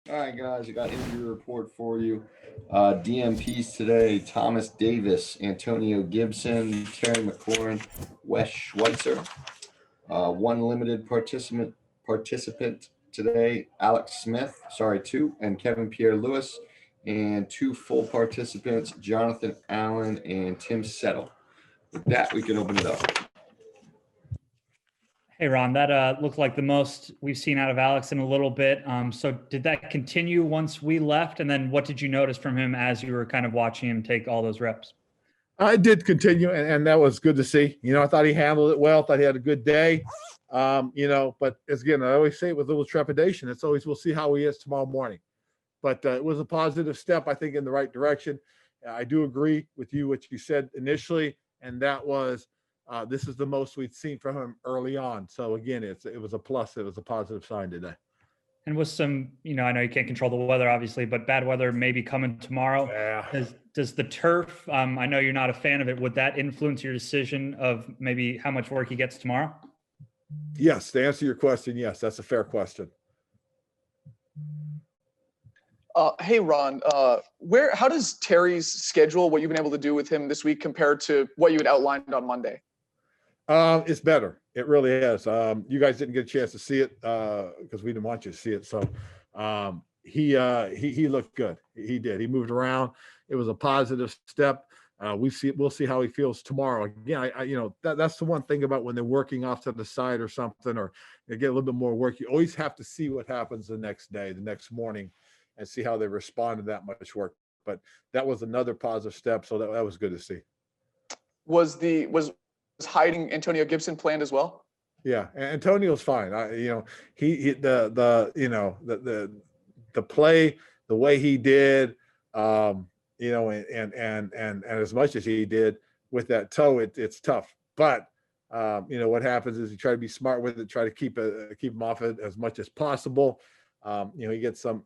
All right, guys, I got injury report for you. DMPs today: Thomas Davis, Antonio Gibson, Terry McLaurin, Wes Schweitzer. One limited participant today: Alex Smith. Sorry, two, and Kevin Pierre Lewis, and two full participants: Jonathan Allen and Tim Settle. With that, we can open it up. Hey, Ron, that looked like the most we've seen out of Alex in a little bit. So did that continue once we left? And then what did you notice from him as you were kind of watching him take all those reps? I did continue, and that was good to see. I thought he handled it well. Thought he had a good day. But as again, I always say it with a little trepidation. It's always we'll see how he is tomorrow morning. But it was a positive step, I think, in the right direction. I do agree with you what you said initially, and that was this is the most we'd seen from him early on. So again, it was a plus. It was a positive sign today. And with some, I know you can't control the weather, obviously, but bad weather maybe coming tomorrow. Yeah. Does the turf, I know you're not a fan of it, would that influence your decision of maybe how much work he gets tomorrow? Yes, to answer your question, yes, that's a fair question. Hey, Ron, how does Terry's schedule, what you've been able to do with him this week compared to what you had outlined on Monday? It's better. It really is. You guys didn't get a chance to see it because we didn't want you to see it. So he looked good. He did. He moved around. It was a positive step. We'll see how he feels tomorrow. Again, that's the one thing about when they're working off to the side or something, or they get a little bit more work. You always have to see what happens the next day, the next morning, and see how they respond to that much work. But that was another positive step. So that was good to see. Was hiding Antonio Gibson planned as well? Yeah, Antonio's fine. He the play, the way he did, and as much as he did with that toe, it's tough. But what happens is you try to be smart with it, try to keep him off it as much as possible. You get a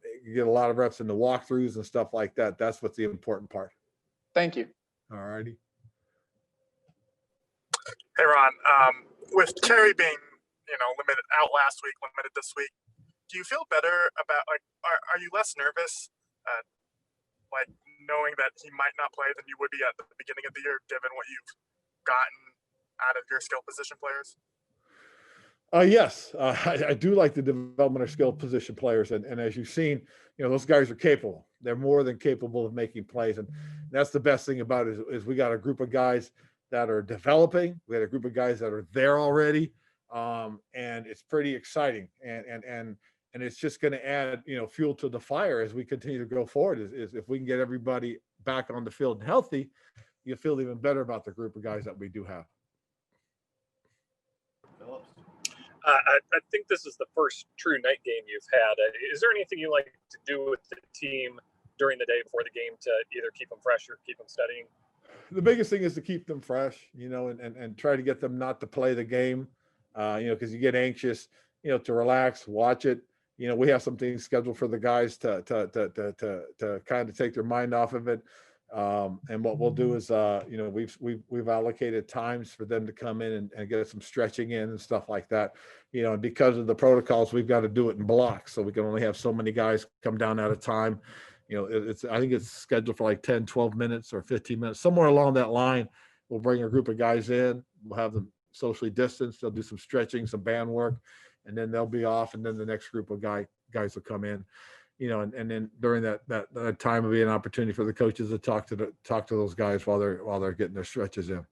lot of reps in the walkthroughs and stuff like that. That's what's the important part. Thank you. All righty. Hey, Ron, with Terry being, limited out last week, limited this week, do you feel better about, are you less nervous, knowing that he might not play than you would be at the beginning of the year, given what you've gotten out of your skill position players? Yes, I do like the development of skill position players. And as you've seen, those guys are capable. They're more than capable of making plays. And that's the best thing about it is we got a group of guys that are developing. We had a group of guys that are there already, and it's pretty exciting. And it's just going to add, fuel to the fire as we continue to go forward. Is if we can get everybody back on the field and healthy, you feel even better about the group of guys that we do have. I think this is the first true night game you've had. Is there anything you like to do with the team during the day before the game to either keep them fresh or keep them studying? The biggest thing is to keep them fresh, and try to get them not to play the game, because you get anxious, to relax, watch it. We have some things scheduled for the guys to kind of take their mind off of it. And what we'll do is, we've allocated times for them to come in and get some stretching in and stuff like that. And because of the protocols, we've got to do it in blocks. So we can only have so many guys come down at a time. I think it's scheduled for like 10, 12 minutes or 15 minutes, somewhere along that line. We'll bring a group of guys in. We'll have them socially distanced. They'll do some stretching, some band work, and then they'll be off. And then the next group of guys will come in, and then during that time will be an opportunity for the coaches to talk to those guys while they're getting their stretches in.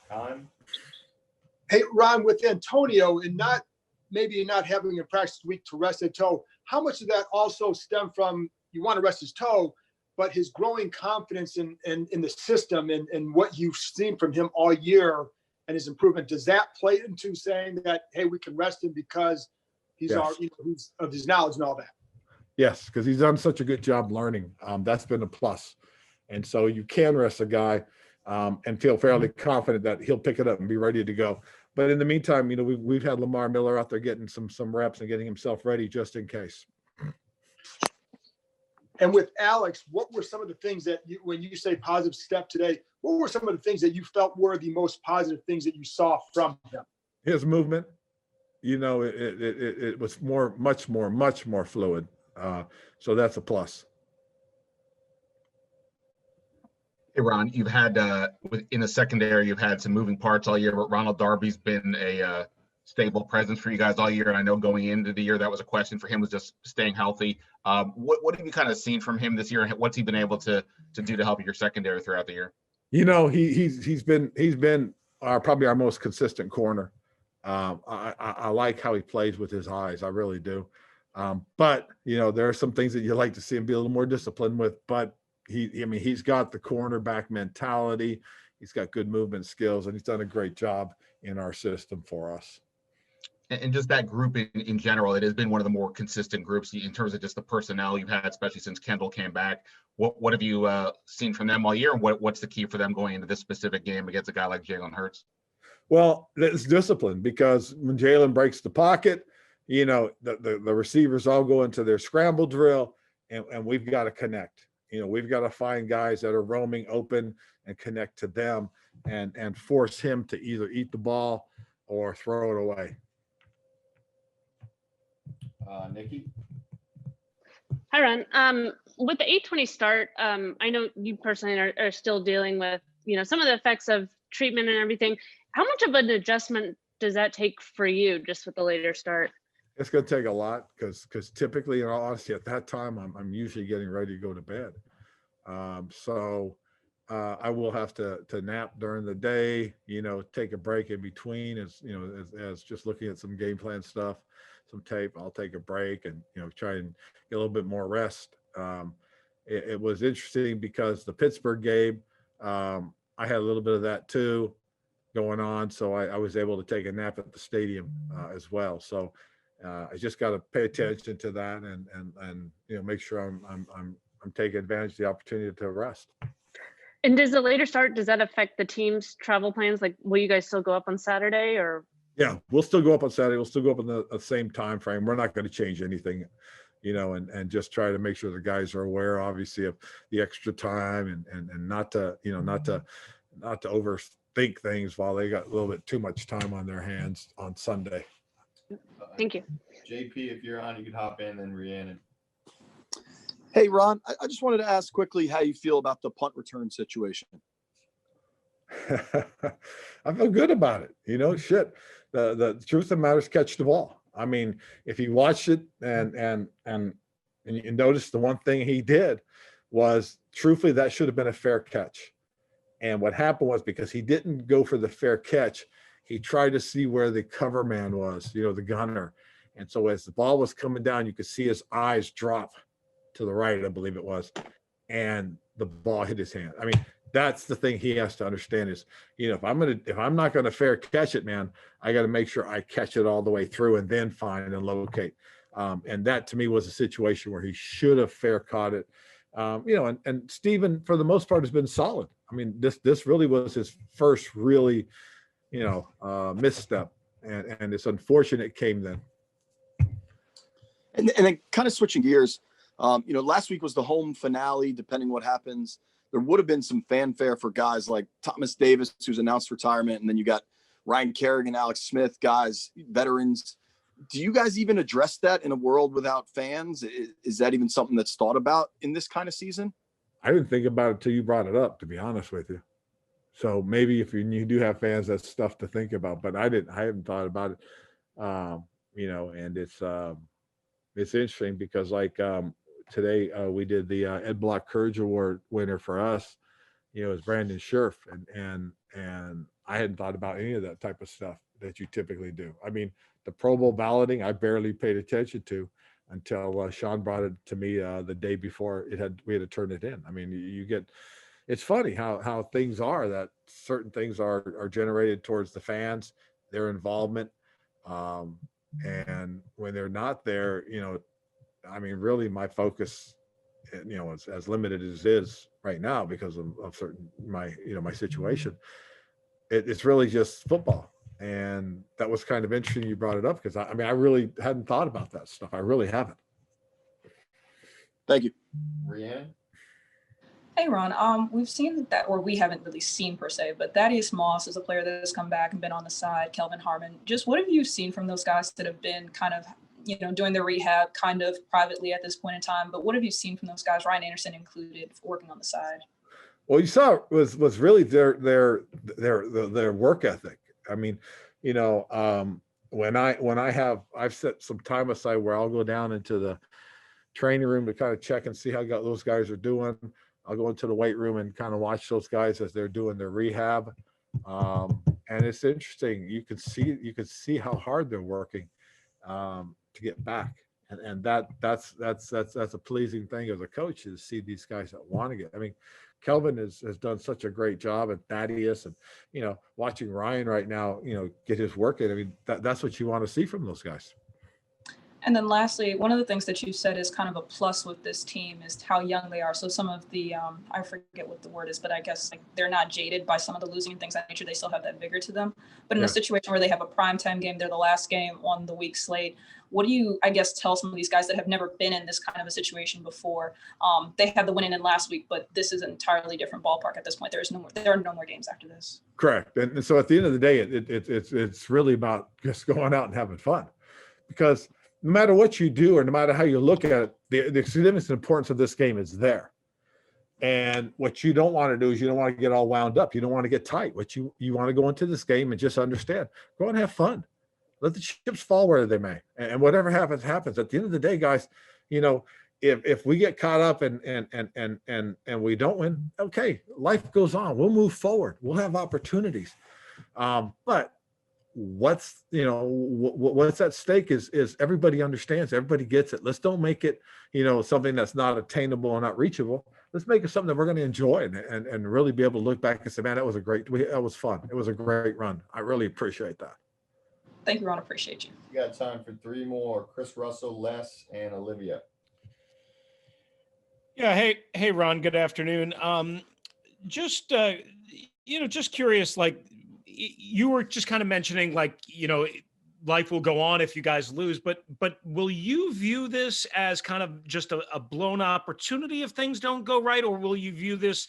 Time. Hey, Ron, with Antonio and not having a practice week to rest a toe, how much of that also stem from you want to rest his toe, but his growing confidence in the system and what you've seen from him all year and his improvement? Does that play into saying that, hey, we can rest him because he's he's of his knowledge and all that? Yes, because he's done such a good job learning. That's been a plus. And so you can rest a guy and feel fairly confident that he'll pick it up and be ready to go. But in the meantime, we've had Lamar Miller out there getting some reps and getting himself ready just in case. And with Alex, what were some of the things that when you say positive step today, what were some of the things that you felt were the most positive things that you saw from him? His movement. it was much more fluid. So that's a plus. Hey, Ron, you've had in the secondary, you've had some moving parts all year, but Ronald Darby's been a stable presence for you guys all year. And I know going into the year, that was a question for him, was just staying healthy. What have you kind of seen from him this year? And what's he been able to do to help your secondary throughout the year? He's been probably our most consistent corner. I like how he plays with his eyes. I really do. But there are some things that you like to see him be a little more disciplined with, but he's got the cornerback mentality. He's got good movement skills, and he's done a great job in our system for us. And just that group in general, it has been one of the more consistent groups in terms of just the personnel you've had, especially since Kendall came back. What have you seen from them all year, and what's the key for them going into this specific game against a guy like Jalen Hurts? Well, it's discipline, because when Jalen breaks the pocket, the receivers all go into their scramble drill, and we've got to connect. We've got to find guys that are roaming open and connect to them and force him to either eat the ball or throw it away. Nikki? Hi, Ron. With the 8:20 start, I know you personally are still dealing with, some of the effects of treatment and everything. How much of an adjustment does that take for you just with the later start? It's going to take a lot, because typically, in all honesty, at that time, I'm usually getting ready to go to bed. So I will have to nap during the day, take a break in between, as just looking at some game plan stuff, some tape. I'll take a break and, try and get a little bit more rest. It was interesting because the Pittsburgh game, I had a little bit of that too going on. So I was able to take a nap at the stadium as well. So I just got to pay attention to that and make sure I'm taking advantage of the opportunity to rest. And does the later start, does that affect the team's travel plans? Like, will you guys still go up on Saturday or? Yeah, we'll still go up on Saturday. We'll still go up in the same time frame. We're not going to change anything, and just try to make sure the guys are aware, obviously, of the extra time and not to overthink things while they got a little bit too much time on their hands on Sunday. Thank you. JP, if you're on, you can hop in, and Rhiannon. Hey, Ron, I just wanted to ask quickly how you feel about the punt return situation. I feel good about it. The truth of the matter is, catch the ball. I mean, if you watch it and you notice, the one thing he did was, truthfully, that should have been a fair catch. And what happened was, because he didn't go for the fair catch, he tried to see where the cover man was, the gunner. And so as the ball was coming down, you could see his eyes drop to the right, I believe it was, and the ball hit his hand. I mean, that's the thing he has to understand is, if I'm not going to fair catch it, man, I got to make sure I catch it all the way through and then find and locate. And that to me was a situation where he should have fair caught it. And Steven, for the most part, has been solid. I mean, this really was his first really, misstep, and it's unfortunate it came then. And then kind of switching gears, last week was the home finale. Depending what happens, there would have been some fanfare for guys like Thomas Davis, who's announced retirement, and then you got Ryan Kerrigan, Alex Smith, guys, veterans. Do you guys even address that in a world without fans? Is that even something that's thought about in this kind of season? I didn't think about it until you brought it up, to be honest with you. So maybe if you do have fans, that's stuff to think about, but I haven't thought about it. And it's interesting because today we did the Ed Block Courage Award winner for us, is Brandon Scherf, and I hadn't thought about any of that type of stuff that you typically do. I mean, the Pro Bowl balloting, I barely paid attention to until Sean brought it to me the day before we had to turn it in. I mean, it's funny how things are, that certain things are generated towards the fans, their involvement, and when they're not there, I mean, really my focus, as limited as it is right now because of certain my situation, it's really just football. And that was kind of interesting you brought it up, because I really hadn't thought about that stuff. I really haven't. Thank you. Rhiannon? Hey, Ron. We've seen that, or we haven't really seen per se, but Thaddeus Moss is a player that has come back and been on the side. Kelvin Harmon. Just what have you seen from those guys that have been kind of, doing their rehab kind of privately at this point in time? But what have you seen from those guys, Ryan Anderson included, working on the side? Well, you saw was really their work ethic. I mean, I've set some time aside where I'll go down into the training room to kind of check and see how those guys are doing. I'll go into the weight room and kind of watch those guys as they're doing their rehab. And it's interesting. You could see how hard they're working to get back. And that's a pleasing thing as a coach, is to see these guys that want to get. I mean, Kelvin has done such a great job, and Thaddeus, and watching Ryan right now, get his work in. I mean, that's what you want to see from those guys. And then lastly, one of the things that you said is kind of a plus with this team is how young they are. So some of the, I forget what the word is, but I guess like they're not jaded by some of the losing and things of that nature. They still have that vigor to them. But in a situation where they have a primetime game, they're the last game on the week slate. What do you, I guess, tell some of these guys that have never been in this kind of a situation before? They had the win in last week, but this is an entirely different ballpark at this point. There are no more games after this. Correct. And so at the end of the day, it's really about just going out and having fun, because no matter what you do or no matter how you look at it, the significance and importance of this game is there. And what you don't want to do is you don't want to get all wound up. You don't want to get tight. What you want to go into this game and just understand, go and have fun. Let the chips fall where they may. And whatever happens, happens. At the end of the day, guys, if we get caught up and we don't win, okay, life goes on. We'll move forward. We'll have opportunities. But what's at stake is everybody understands, everybody gets it. Let's don't make it something that's not attainable and not reachable. Let's make it something that we're going to enjoy and really be able to look back and say, man, that was fun. It was a great run. I really appreciate that. Thank you, Ron. Appreciate you. We got time for three more. Chris Russell, Les, and Olivia. Yeah. Hey, Ron. Good afternoon. Just curious, like, you were just kind of mentioning, like, life will go on if you guys lose, but will you view this as kind of just a blown opportunity if things don't go right? Or will you view this,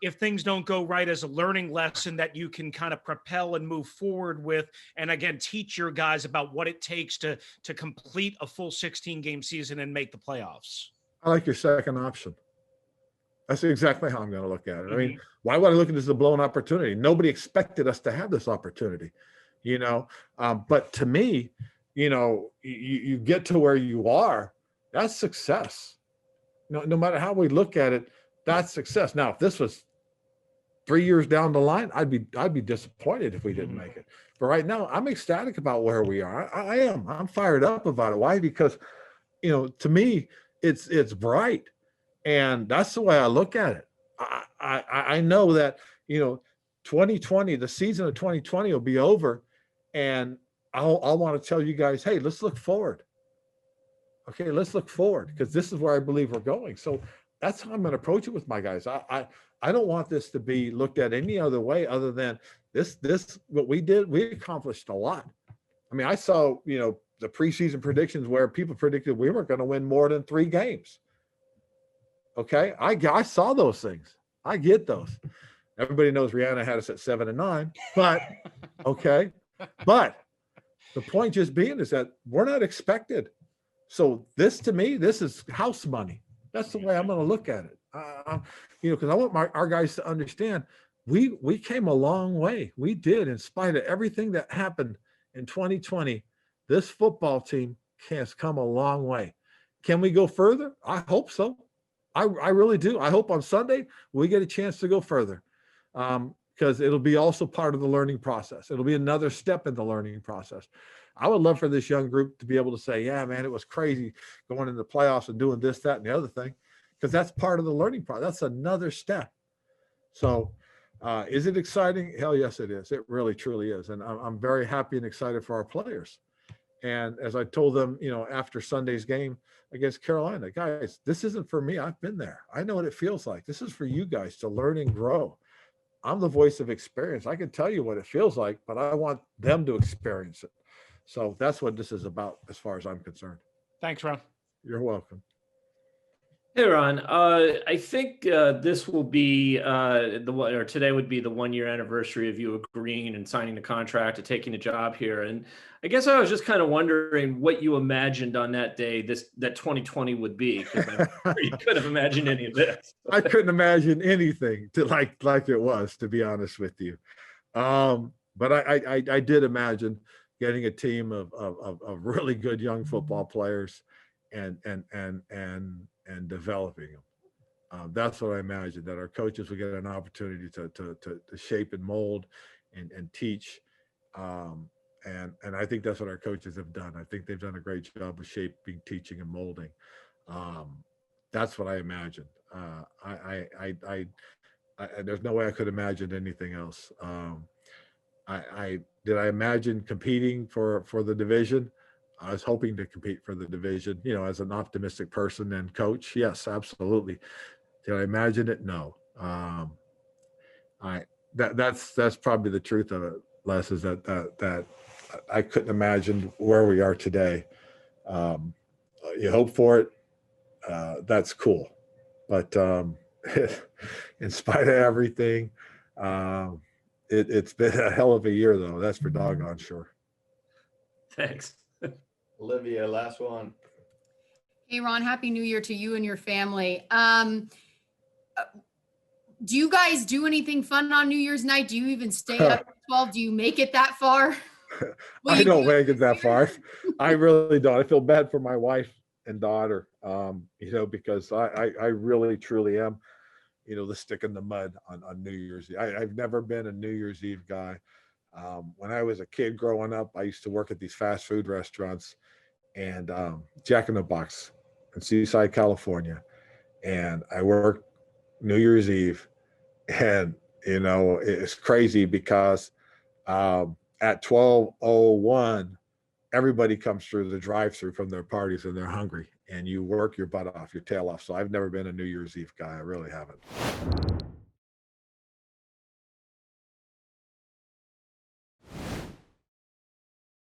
if things don't go right, as a learning lesson that you can kind of propel and move forward with, and again, teach your guys about what it takes to complete a full 16-game season and make the playoffs? I like your second option. That's exactly how I'm going to look at it. I mean, why would I look at this as a blown opportunity? Nobody expected us to have this opportunity, but to me, you get to where you are, that's success. No matter how we look at it, that's success. Now, if this was 3 years down the line, I'd be disappointed if we didn't make it. But right now, I'm ecstatic about where we are. I am. I'm fired up about it. Why? Because, to me, it's bright. And that's the way I look at it. I know that, 2020, the season of 2020 will be over, and I'll want to tell you guys, hey, let's look forward. Okay, let's look forward, because this is where I believe we're going. So that's how I'm going to approach it with my guys. I don't want this to be looked at any other way other than this, what we did, we accomplished a lot. I mean, I saw, the preseason predictions where people predicted we weren't going to win more than 3 games. Okay, I saw those things. I get those. Everybody knows Rihanna had us at 7 and 9, but okay. But the point just being is that we're not expected. So this, to me, this is house money. That's the way I'm going to look at it. Because I want our guys to understand we came a long way. We did, in spite of everything that happened in 2020. This football team has come a long way. Can we go further? I hope so. I really do. I hope on Sunday we get a chance to go further, because it'll be also part of the learning process. It'll be another step in the learning process. I would love for this young group to be able to say, yeah, man, it was crazy going into the playoffs and doing this, that, and the other thing, because that's part of the learning process. That's another step. So is it exciting? Hell yes, it is. It really, truly is. And I'm very happy and excited for our players. And as I told them, after Sunday's game against Carolina, guys, this isn't for me. I've been there. I know what it feels like. This is for you guys to learn and grow. I'm the voice of experience. I can tell you what it feels like, but I want them to experience it. So that's what this is about as far as I'm concerned. Thanks, Ron. You're welcome. Hey Ron, I think this will be today would be the 1 year anniversary of you agreeing and signing the contract and taking the job here. And I guess I was just kind of wondering what you imagined on that day that 2020 would be, because I'm sure you couldn't have imagined any of this. I couldn't imagine anything like it was, to be honest with you. But I did imagine getting a team of really good young football players and developing them. That's what I imagined, that our coaches would get an opportunity to shape and mold and teach. And I think that's what our coaches have done. I think they've done a great job of shaping, teaching, and molding. That's what I imagined. There's no way I could imagine anything else. Did I imagine competing for the division? I was hoping to compete for the division, as an optimistic person and coach. Yes, absolutely. Did I imagine it? No. That's probably the truth of it, Les, is that I couldn't imagine where we are today. You hope for it. That's cool. But in spite of everything, it's been a hell of a year, though. That's for doggone sure. Thanks. Olivia, last one. Hey, Ron, Happy New Year to you and your family. Do you guys do anything fun on New Year's night? Do you even stay up at 12? Do you make it that far? I don't make it that far. I really don't. I feel bad for my wife and daughter, because I really, truly am, the stick in the mud on New Year's Eve. I've never been a New Year's Eve guy. When I was a kid growing up, I used to work at these fast food restaurants and Jack in the Box in Seaside, California. And I worked New Year's Eve. And, it's crazy because at 12:01, everybody comes through the drive-through from their parties and they're hungry. And you work your butt off, your tail off. So I've never been a New Year's Eve guy. I really haven't.